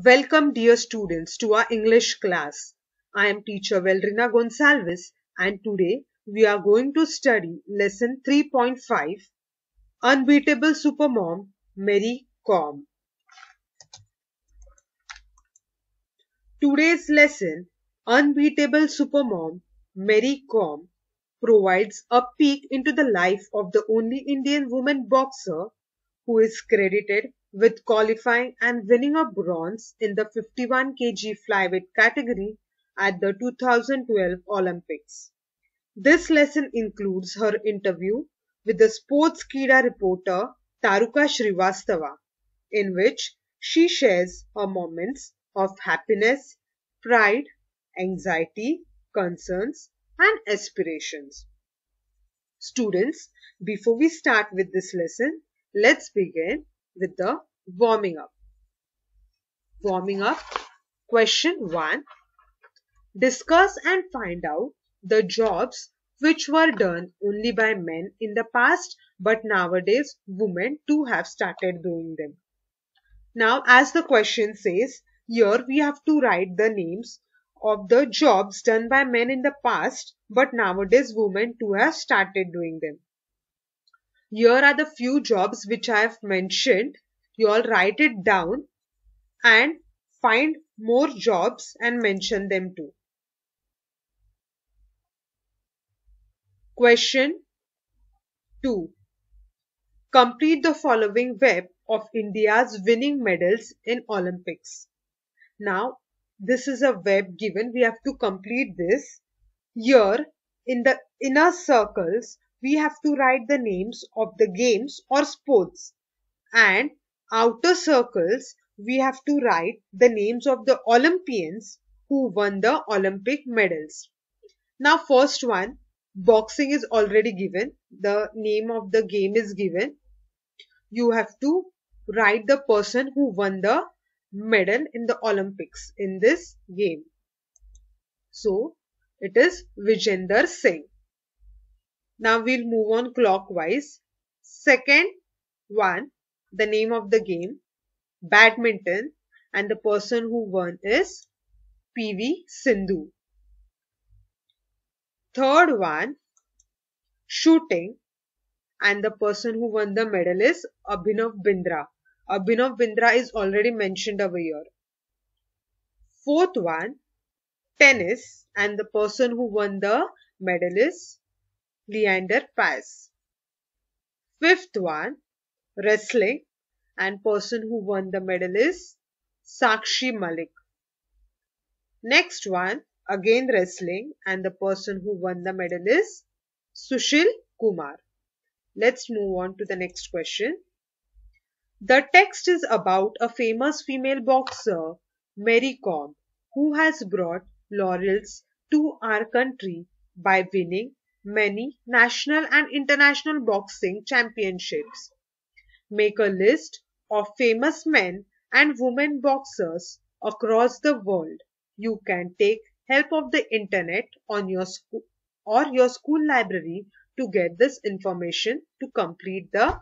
Welcome dear students to our English class. I am teacher Veldrina Gonsalves and today we are going to study lesson 3.5 Unbeatable Supermom Mary Kom. Today's lesson Unbeatable Supermom Mary Kom provides a peek into the life of the only Indian woman boxer who is credited with qualifying and winning a bronze in the 51 kg flyweight category at the 2012 Olympics. This lesson includes her interview with the Sportskeeda reporter Taruka Srivastava, in which she shares her moments of happiness, pride, anxiety, concerns, and aspirations. Students, before we start with this lesson, let's begin with the warming up. Warming up. Question 1. Discuss and find out the jobs which were done only by men in the past but nowadays women too have started doing them. Now as the question says, here we have to write the names of the jobs done by men in the past but nowadays women too have started doing them. Here are the few jobs which I have mentioned. You all write it down and find more jobs and mention them too. Question 2. Complete the following web of India's winning medals in Olympics. Now, this is a web given. We have to complete this. Here, in the inner circles, we have to write the names of the games or sports. And outer circles, we have to write the names of the Olympians who won the Olympic medals. Now, first one. Boxing is already given. The name of the game is given. You have to write the person who won the medal in the Olympics in this game. So, it is Vijender Singh. Now, we'll move on clockwise. Second one, the name of the game, badminton, and the person who won is PV Sindhu. Third one, shooting, and the person who won the medal is Abhinav Bindra. Abhinav Bindra is already mentioned over here. Fourth one, tennis, and the person who won the medal is Leander Paes. Fifth one, wrestling, and person who won the medal is Sakshi Malik. Next one, again wrestling, and the person who won the medal is Sushil Kumar. Let's move on to the next question. The text is about a famous female boxer, Mary Kom, who has brought laurels to our country by winning many national and international boxing championships. Make a list of famous men and women boxers across the world. You can take help of the internet on your school or your school library to get this information to complete the.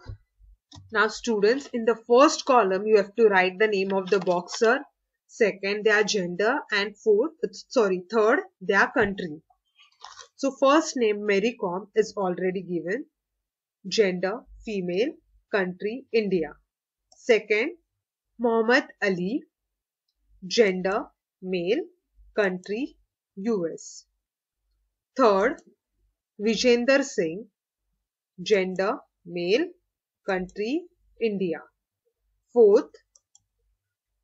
Now students, in the first column you have to write the name of the boxer, second their gender, and third their country. So first name Mary Kom is already given. Gender female, country India. Second Muhammad Ali, gender male, country US. Third Vijender Singh, gender male, country India. Fourth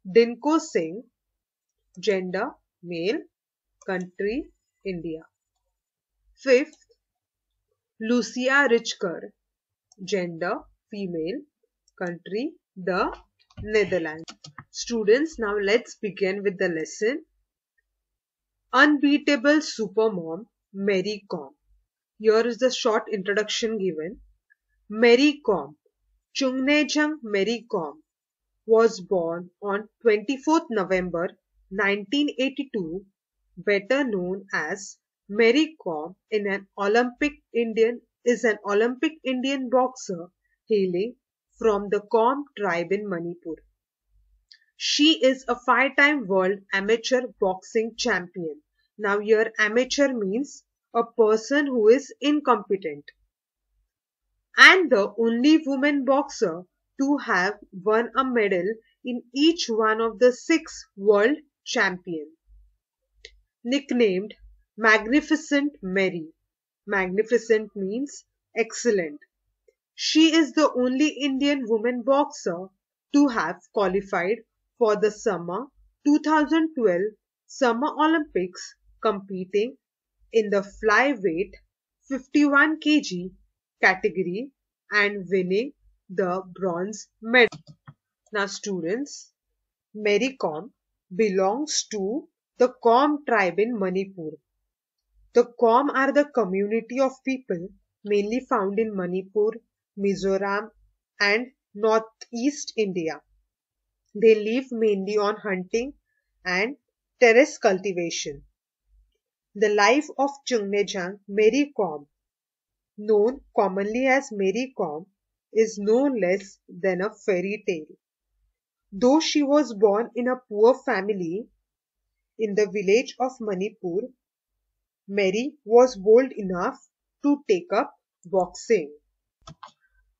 Dinko Singh, gender male, country India. Fifth Lucia Richker, gender female, country the Netherlands. Students, now let's begin with the lesson. Unbeatable Supermom Mary Kom. Here is the short introduction given. Mary Kom, Chungnejang Mary Kom, was born on 24th November 1982, better known as Mary Kom, is an Olympic Indian boxer hailing from the Kom tribe in Manipur. She is a 5-time world amateur boxing champion. Now here amateur means a person who is incompetent. And the only woman boxer to have won a medal in each one of the 6 world champions. Nicknamed Magnificent Mary. Magnificent means excellent. She is the only Indian woman boxer to have qualified for the summer 2012 Summer Olympics, competing in the flyweight 51 kg category and winning the bronze medal. Now students, Mary Kom belongs to the Kom tribe in Manipur. The Kom are the community of people mainly found in Manipur, Mizoram and northeast India. They live mainly on hunting and terrace cultivation. The life of Chungnejang Mary Kom, known commonly as Mary Kom, is no less than a fairy tale. Though she was born in a poor family in the village of Manipur, Mary was bold enough to take up boxing.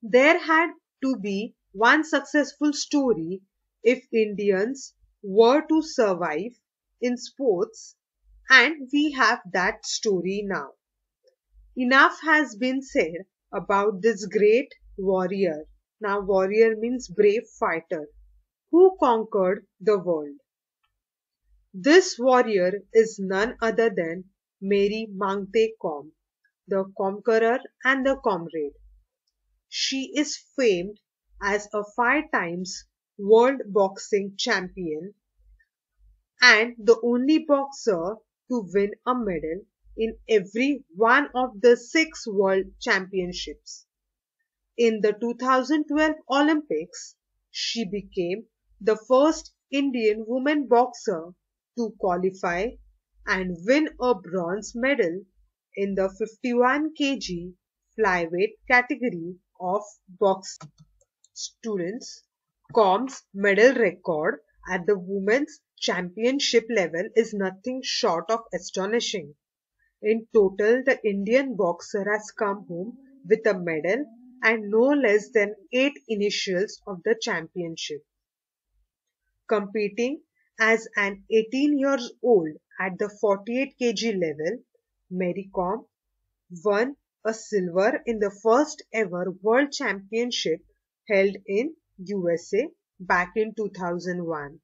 There had to be one successful story if Indians were to survive in sports, and we have that story now. Enough has been said about this great warrior. Now, warrior means brave fighter who conquered the world. This warrior is none other than Mary Mangte Kom, the conqueror and the comrade. She is famed as a 5 times world boxing champion and the only boxer to win a medal in every one of the 6 world championships. In the 2012 Olympics, she became the first Indian woman boxer to qualify and win a bronze medal in the 51 kg flyweight category of boxing. Students, Kom's medal record at the women's championship level is nothing short of astonishing. In total, the Indian boxer has come home with a medal and no less than 8 initials of the championship. Competing as an 18 years old at the 48 kg level, Mary Kom won a silver in the first ever world championship held in USA back in 2001.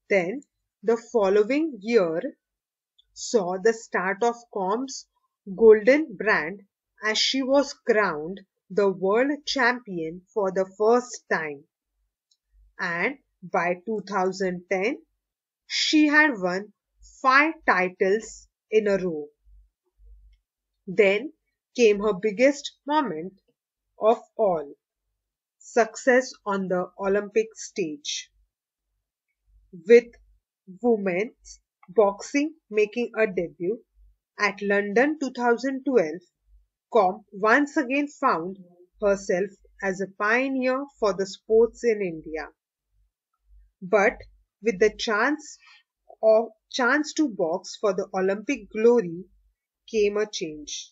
Then the following year saw the start of Kom's golden brand as she was crowned the world champion for the first time. And by 2010, she had won 5 titles in a row. Then came her biggest moment of all, success on the Olympic stage. With women's boxing making a debut at London 2012, Kom once again found herself as a pioneer for the sports in India. But with the chance to box for the Olympic glory came a change.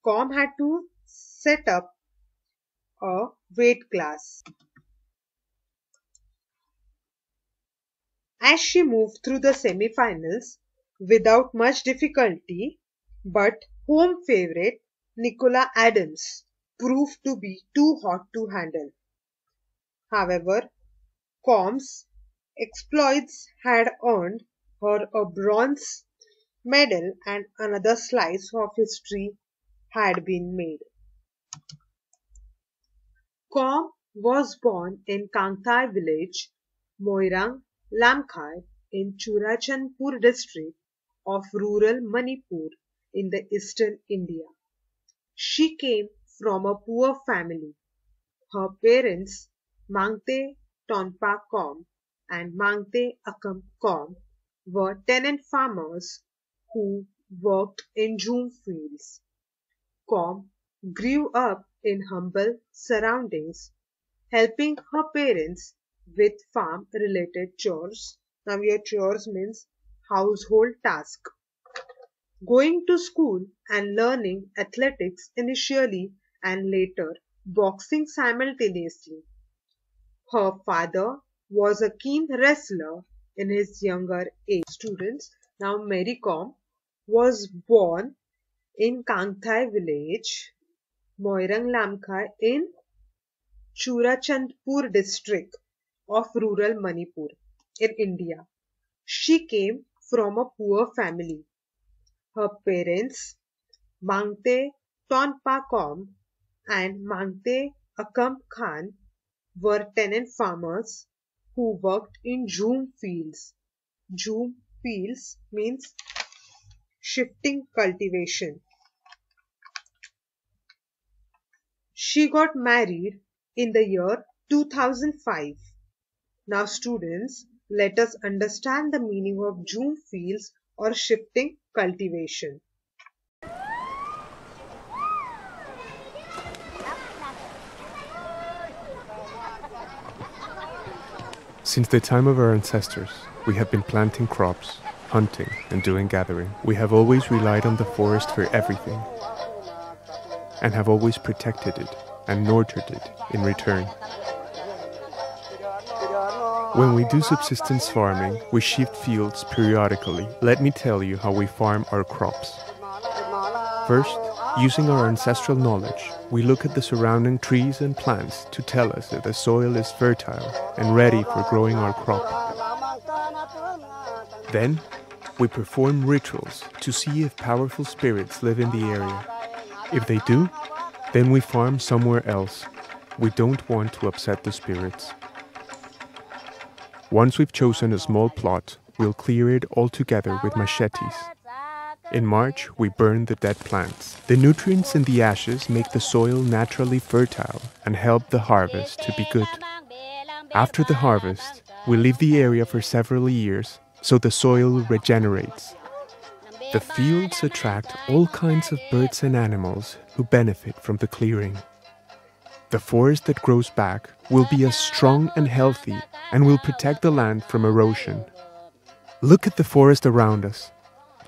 Kom had to set up a weight class. As she moved through the semi-finals without much difficulty, but home favourite Nicola Adams proved to be too hot to handle. However, Kom's exploits had earned her a bronze medal and another slice of history had been made. Kom was born in Kangthai village, Moirang, Lamkhai in Churachandpur district of rural Manipur in the eastern India. She came from a poor family. Her parents, Mangte Tonpa Kom and Mangte Akam Kom, were tenant farmers who worked in jhum fields. Kom grew up in humble surroundings, helping her parents with farm-related chores. Now here chores means household task. Going to school and learning athletics initially and later boxing simultaneously. Her father was a keen wrestler in his younger age. Students, now Mary Kom was born in Kangthai village, Moirang Lamkhai in Churachandpur district of rural Manipur in India. She came from a poor family. Her parents, Mangte Tonpa Kom and Mangte Akam Khan, were tenant farmers who worked in jhum fields. Jhum fields means shifting cultivation. She got married in the year 2005. Now students, let us understand the meaning of jhum fields or shifting cultivation. Since the time of our ancestors, we have been planting crops, hunting, and doing gathering. We have always relied on the forest for everything, and have always protected it and nurtured it in return. When we do subsistence farming, we shift fields periodically. Let me tell you how we farm our crops. First, using our ancestral knowledge, we look at the surrounding trees and plants to tell us if the soil is fertile and ready for growing our crop. Then, we perform rituals to see if powerful spirits live in the area. If they do, then we farm somewhere else. We don't want to upset the spirits. Once we've chosen a small plot, we'll clear it all together with machetes. In March, we burn the dead plants. The nutrients in the ashes make the soil naturally fertile and help the harvest to be good. After the harvest, we leave the area for several years so the soil regenerates. The fields attract all kinds of birds and animals who benefit from the clearing. The forest that grows back will be as strong and healthy and will protect the land from erosion. Look at the forest around us.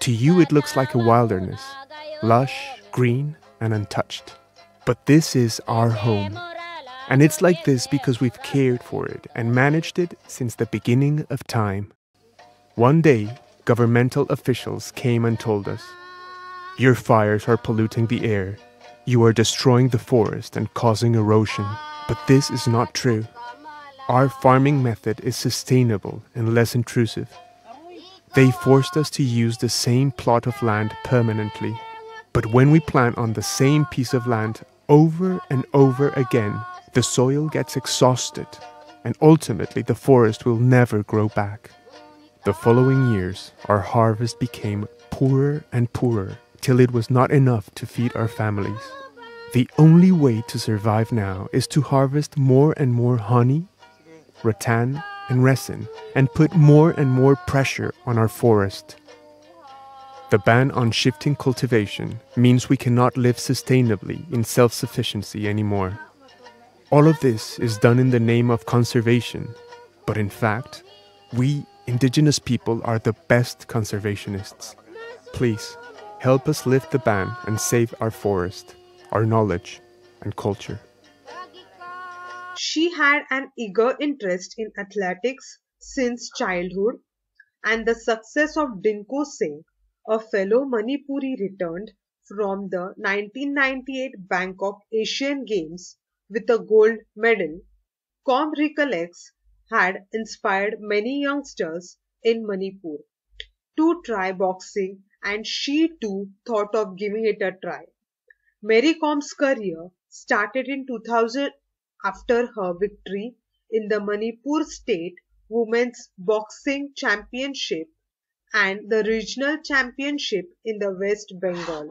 To you it looks like a wilderness, lush, green, and untouched. But this is our home. And it's like this because we've cared for it and managed it since the beginning of time. One day, governmental officials came and told us, "Your fires are polluting the air. You are destroying the forest and causing erosion." But this is not true. Our farming method is sustainable and less intrusive. They forced us to use the same plot of land permanently. But when we plant on the same piece of land over and over again, the soil gets exhausted, and ultimately the forest will never grow back. The following years, our harvest became poorer and poorer, till it was not enough to feed our families. The only way to survive now is to harvest more and more honey, rattan, and resin, and put more and more pressure on our forest. The ban on shifting cultivation means we cannot live sustainably in self-sufficiency anymore. All of this is done in the name of conservation, but in fact, we indigenous people are the best conservationists. Please, help us lift the ban and save our forest, our knowledge, and culture. She had an eager interest in athletics since childhood, and the success of Dinko Singh, a fellow Manipuri, returned from the 1998 Bangkok Asian Games with a gold medal. Com recollects had inspired many youngsters in Manipur to try boxing, and she too thought of giving it a try. Mary Com's career started in 2000 after her victory in the Manipur State Women's Boxing Championship and the Regional Championship in the West Bengal.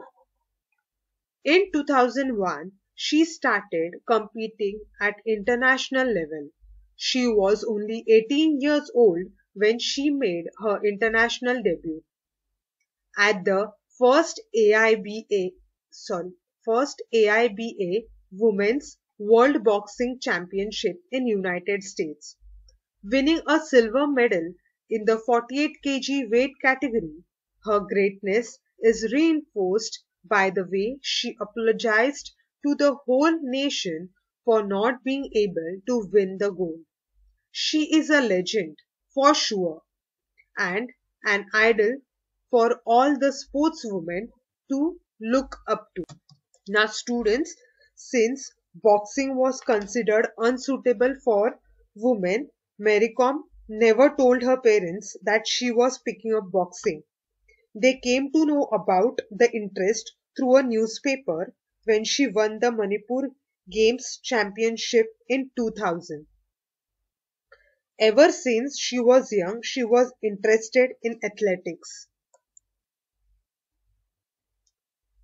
In 2001, she started competing at international level. She was only 18 years old when she made her international debut at the first AIBA Women's World Boxing Championship in United States. winning a silver medal in the 48 kg weight category. Her greatness is reinforced by the way she apologized to the whole nation for not being able to win the gold. She is a legend, for sure, and an idol for all the sportswomen to look up to. Now, students, since boxing was considered unsuitable for women, Mary Kom never told her parents that she was picking up boxing. They came to know about the interest through a newspaper when she won the Manipur Games Championship in 2000. Ever since she was young, she was interested in athletics.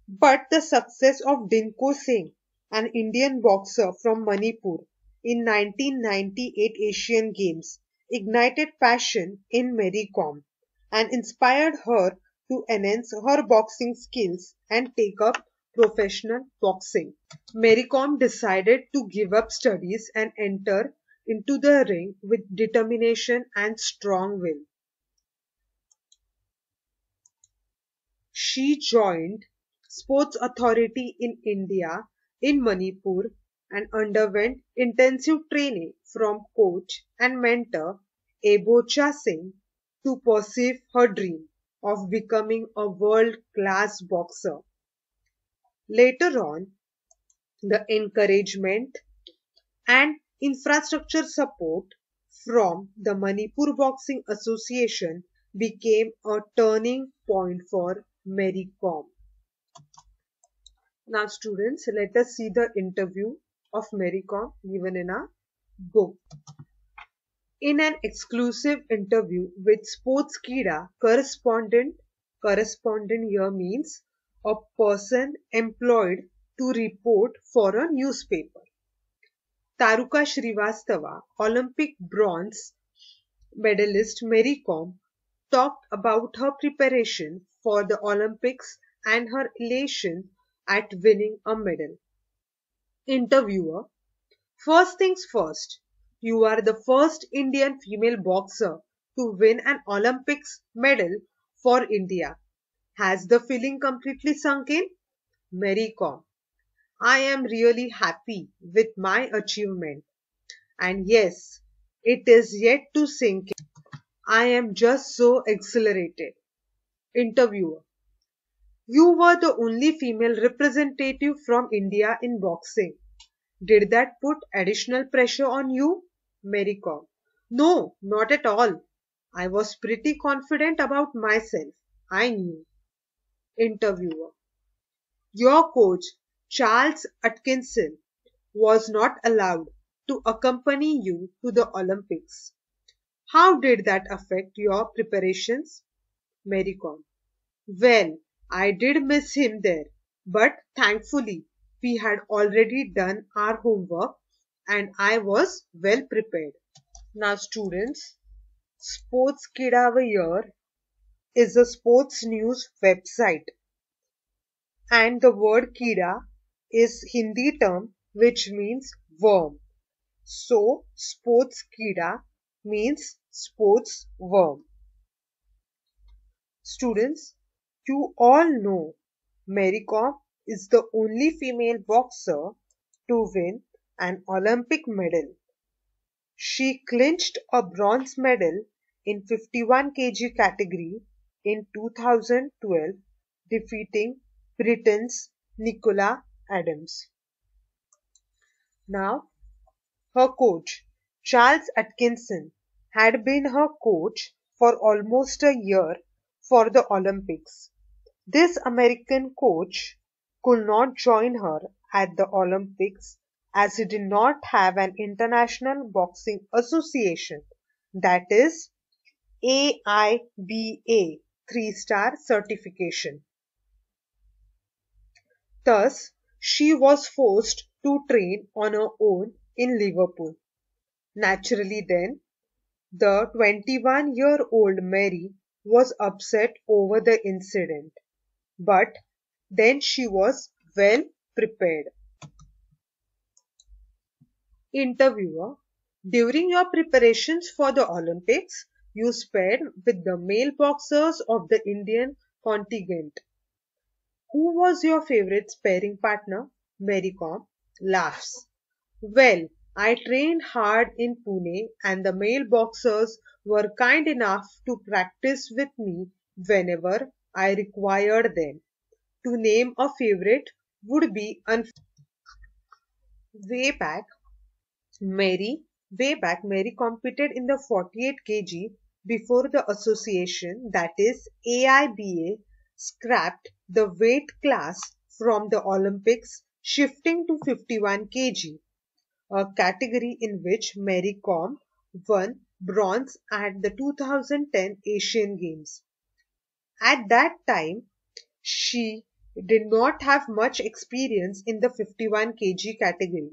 But the success of Dinko Singh, an Indian boxer from Manipur, in 1998 Asian Games ignited passion in Mary Kom and inspired her to enhance her boxing skills and take up professional boxing. Mary Kom decided to give up studies and enter into the ring with determination and strong will. She joined Sports Authority in India in Manipur and underwent intensive training from coach and mentor Ebocha Singh to pursue her dream of becoming a world-class boxer. Later on, the encouragement and infrastructure support from the Manipur Boxing Association became a turning point for Mary Kom. Now, students, let us see the interview of Mary Kom given in a book. In an exclusive interview with Sportskeda correspondent here means a person employed to report for a newspaper. Taruka Srivastava, Olympic bronze medalist Mary Kom, talked about her preparation for the Olympics and her elation at winning a medal. Interviewer: first things first, you are the first Indian female boxer to win an Olympics medal for India. Has the feeling completely sunk in? Mary Kom: I am really happy with my achievement. And yes, it is yet to sink in. I am just so exhilarated. Interviewer: you were the only female representative from India in boxing. Did that put additional pressure on you? Mary Kom: no, not at all. I was pretty confident about myself. I knew. Interviewer: your coach, Charles Atkinson, was not allowed to accompany you to the Olympics. How did that affect your preparations? Mary Kom: well, I did miss him there, but thankfully we had already done our homework and I was well prepared. Now, students, Sports Kidavayer is a sports news website, and the word Kida is Hindi term which means worm. So, Sports Kida means sports worm. Students, you all know Mary Kom is the only female boxer to win an Olympic medal. She clinched a bronze medal in 51 kg category in 2012, defeating Britain's Nicola Adams. Now, her coach, Charles Atkinson, had been her coach for almost a year for the Olympics. This American coach could not join her at the Olympics as he did not have an International Boxing Association, that is AIBA 3-star certification. Thus, she was forced to train on her own in Liverpool. Naturally then, the 21-year-old Mary was upset over the incident, but then she was well prepared. Interviewer: During your preparations for the Olympics, you sparred with the male boxers of the Indian contingent. Who was your favorite sparring partner? Mary Kom laughs. Well, I trained hard in Pune and the male boxers were kind enough to practice with me whenever I required them. To name a favorite would be way back Mary Mary competed in the 48 kg before the association, that is AIBA, scrapped the weight class from the Olympics, shifting to 51 kg, a category in which Mary Kom won bronze at the 2010 Asian Games. At that time, she did not have much experience in the 51 kg category.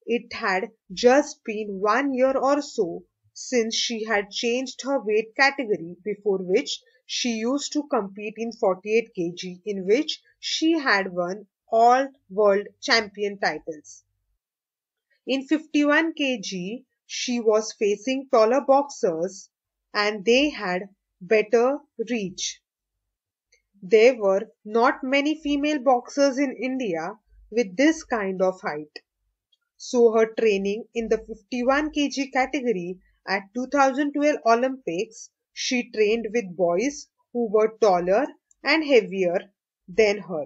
It had just been 1 year or so since she had changed her weight category, before which she used to compete in 48 kg, in which she had won all world champion titles. In 51 kg, she was facing taller boxers and they had better reach. There were not many female boxers in India with this kind of height. So her training in the 51 kg category at 2012 Olympics, she trained with boys who were taller and heavier than her.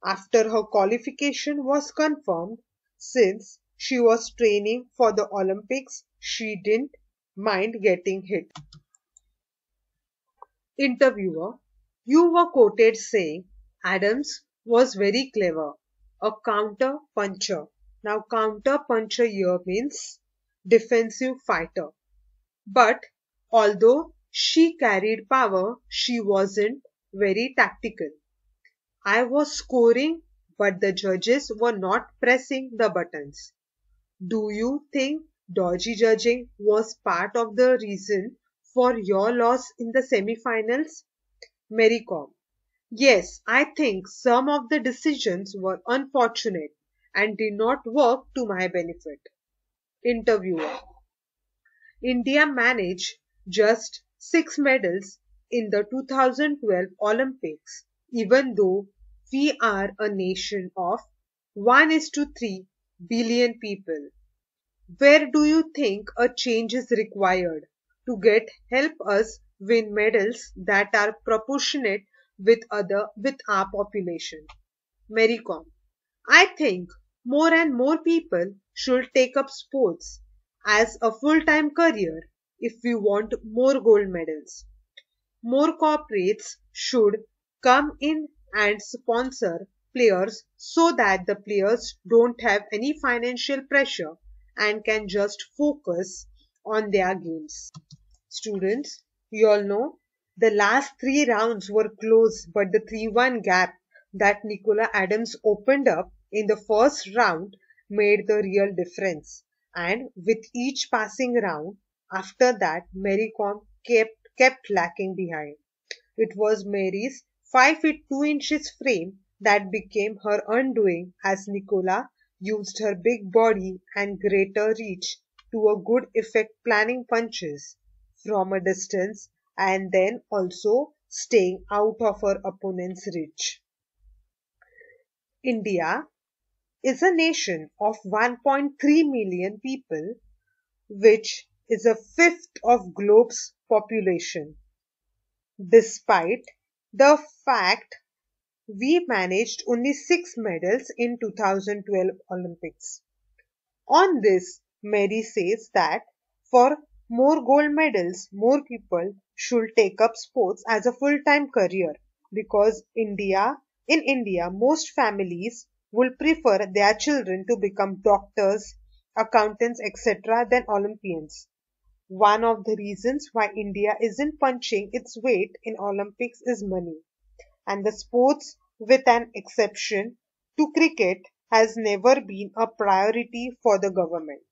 After her qualification was confirmed, since she was training for the Olympics, she didn't mind getting hit. Interviewer: You were quoted saying Adams was very clever, a counter puncher. Now, counter puncher here means defensive fighter. But although she carried power, she wasn't very tactical. I was scoring, but the judges were not pressing the buttons. Do you think dodgy judging was part of the reason for your loss in the semi-finals? Mary Kom: Yes, I think some of the decisions were unfortunate and did not work to my benefit. Interviewer: India managed just 6 medals in the 2012 Olympics, even though we are a nation of 1:3 billion people. Where do you think a change is required to get help us win medals that are proportionate with our population? Mary Kom: I think more and more people should take up sports as a full-time career if we want more gold medals. More corporates should come in and sponsor players so that the players don't have any financial pressure and can just focus on their games. Students, you all know the last 3 rounds were close, but the 3-1 gap that Nicola Adams opened up in the first round made the real difference. And with each passing round after that, Mary Kom kept lacking behind. It was Mary's 5 feet 2 inches frame that became her undoing as Nicola used her big body and greater reach to a good effect, planning punches from a distance and then also staying out of her opponent's reach. India is a nation of 1.3 million people, which is a fifth of globe's population. Despite the fact we managed only 6 medals in 2012 Olympics. On this, Mary says that for more gold medals, more people should take up sports as a full-time career because in India, most families will prefer their children to become doctors, accountants, etc. than Olympians. One of the reasons why India isn't punching its weight in Olympics is money, and the sports, with an exception to cricket, has never been a priority for the government.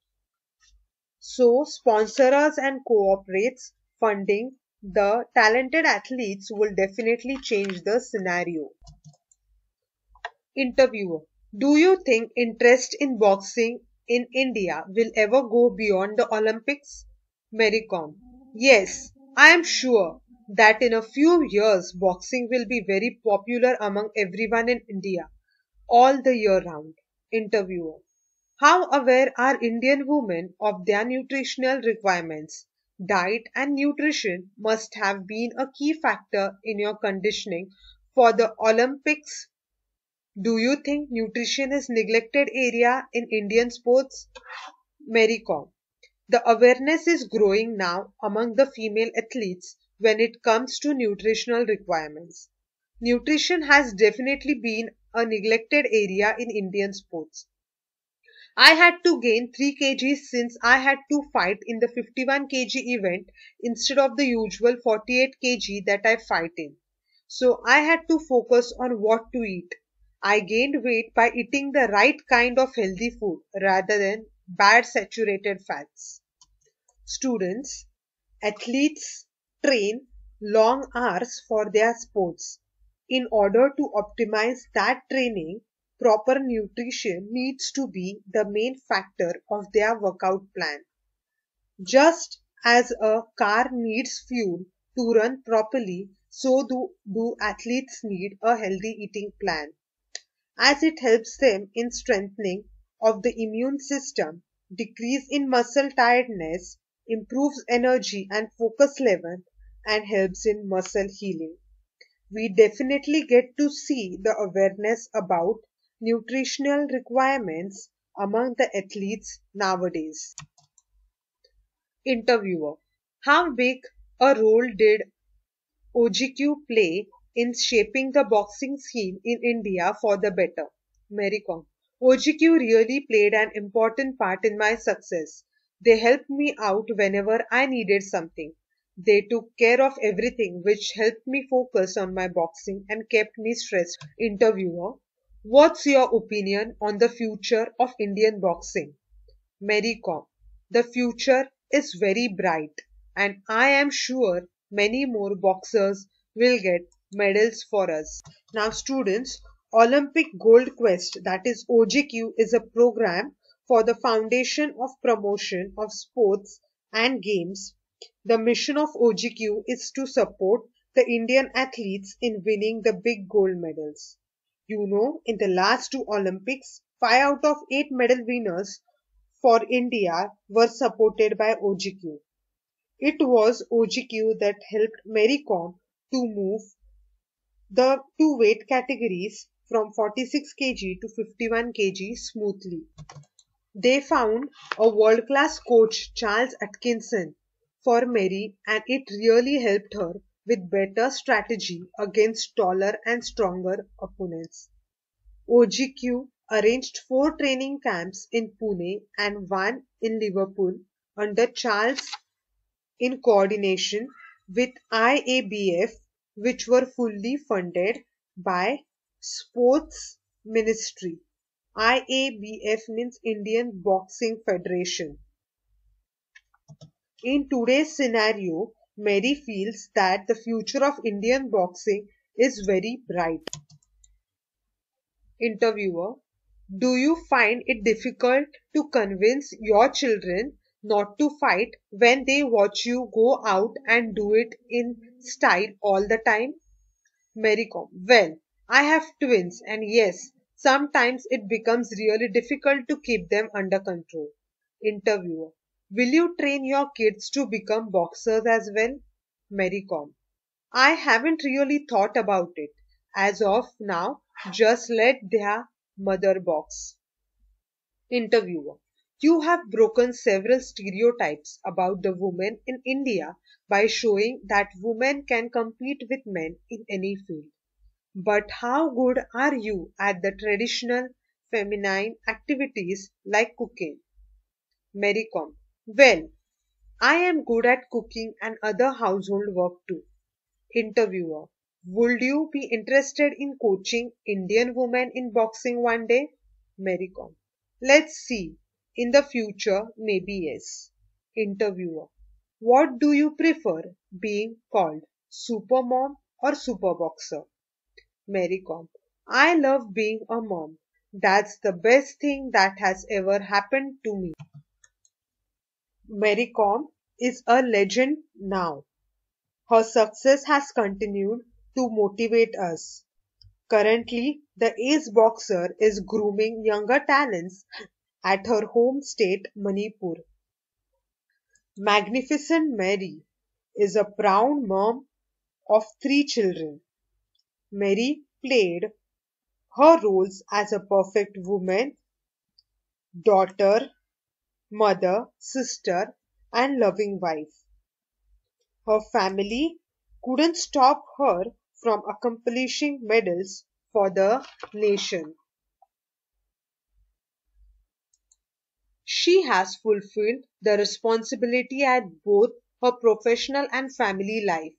So, sponsors and cooperates funding the talented athletes will definitely change the scenario. Interviewer: Do you think interest in boxing in India will ever go beyond the Olympics? Mary Kom. Yes, I am sure that in a few years boxing will be very popular among everyone in India all the year round. Interviewer. How aware are Indian women of their nutritional requirements? Diet and nutrition must have been a key factor in your conditioning for the Olympics. Do you think nutrition is neglected area in Indian sports? Mary Kom. The awareness is growing now among the female athletes when it comes to nutritional requirements. Nutrition has definitely been a neglected area in Indian sports. I had to gain 3 kgs since I had to fight in the 51 kg event instead of the usual 48 kg that I fight in. So I had to focus on what to eat. I gained weight by eating the right kind of healthy food rather than bad saturated fats. Students, athletes train long hours for their sports. In order to optimize that training, proper nutrition needs to be the main factor of their workout plan. Just as a car needs fuel to run properly, so do athletes need a healthy eating plan, as it helps them in strengthening of the immune system, decrease in muscle tiredness, improves energy and focus level, and helps in muscle healing. We definitely get to see the awareness about nutritional requirements among the athletes nowadays. Interviewer. How big a role did OGQ play in shaping the boxing scene in India for the better? Mary Kom. OGQ really played an important part in my success. They helped me out whenever I needed something. They took care of everything, which helped me focus on my boxing and kept me stressed. Interviewer. What's your opinion on the future of Indian boxing? Mary Kom. The future is very bright, and I am sure many more boxers will get medals for us. Now, students, Olympic Gold Quest, that is OGQ, is a program for the Foundation of Promotion of Sports and Games. The mission of OGQ is to support the Indian athletes in winning the big gold medals. You know, in the last two Olympics, 5 out of 8 medal winners for India were supported by OGQ. It was OGQ that helped Mary Kom to move the two weight categories from 46 kg to 51 kg smoothly. They found a world-class coach, Charles Atkinson, for Mary, and it really helped her with better strategy against taller and stronger opponents. OGQ arranged 4 training camps in Pune and 1 in Liverpool under Charles in coordination with IABF, which were fully funded by Sports Ministry. IABF means Indian Boxing Federation. In today's scenario, Mary feels that the future of Indian boxing is very bright. Interviewer. Do you find it difficult to convince your children not to fight when they watch you go out and do it in style all the time? Mary Kom. Well, I have twins and yes, sometimes it becomes really difficult to keep them under control. Interviewer. Will you train your kids to become boxers as well? Mary Kom. I haven't really thought about it. As of now, just let their mother box. Interviewer. You have broken several stereotypes about the women in India by showing that women can compete with men in any field. But how good are you at the traditional feminine activities like cooking? Mary Kom. Well, I am good at cooking and other household work too. Interviewer. Would you be interested in coaching Indian women in boxing one day? Mary Kom. Let's see. In the future, maybe yes. Interviewer. What do you prefer being called? Super mom or super boxer? Mary Kom. I love being a mom. That's the best thing that has ever happened to me. Mary Kom is a legend now. Her success has continued to motivate us. Currently, the ace boxer is grooming younger talents at her home state, Manipur. Magnificent Mary is a proud mom of three children. Mary played her roles as a perfect woman, daughter, mother, sister, and loving wife. Her family couldn't stop her from accomplishing medals for the nation. She has fulfilled the responsibility at both her professional and family life.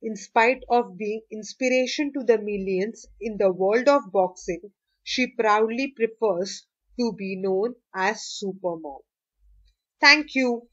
In spite of being inspiration to the millions in the world of boxing, she proudly prefers to be known as Supermom. Thank you.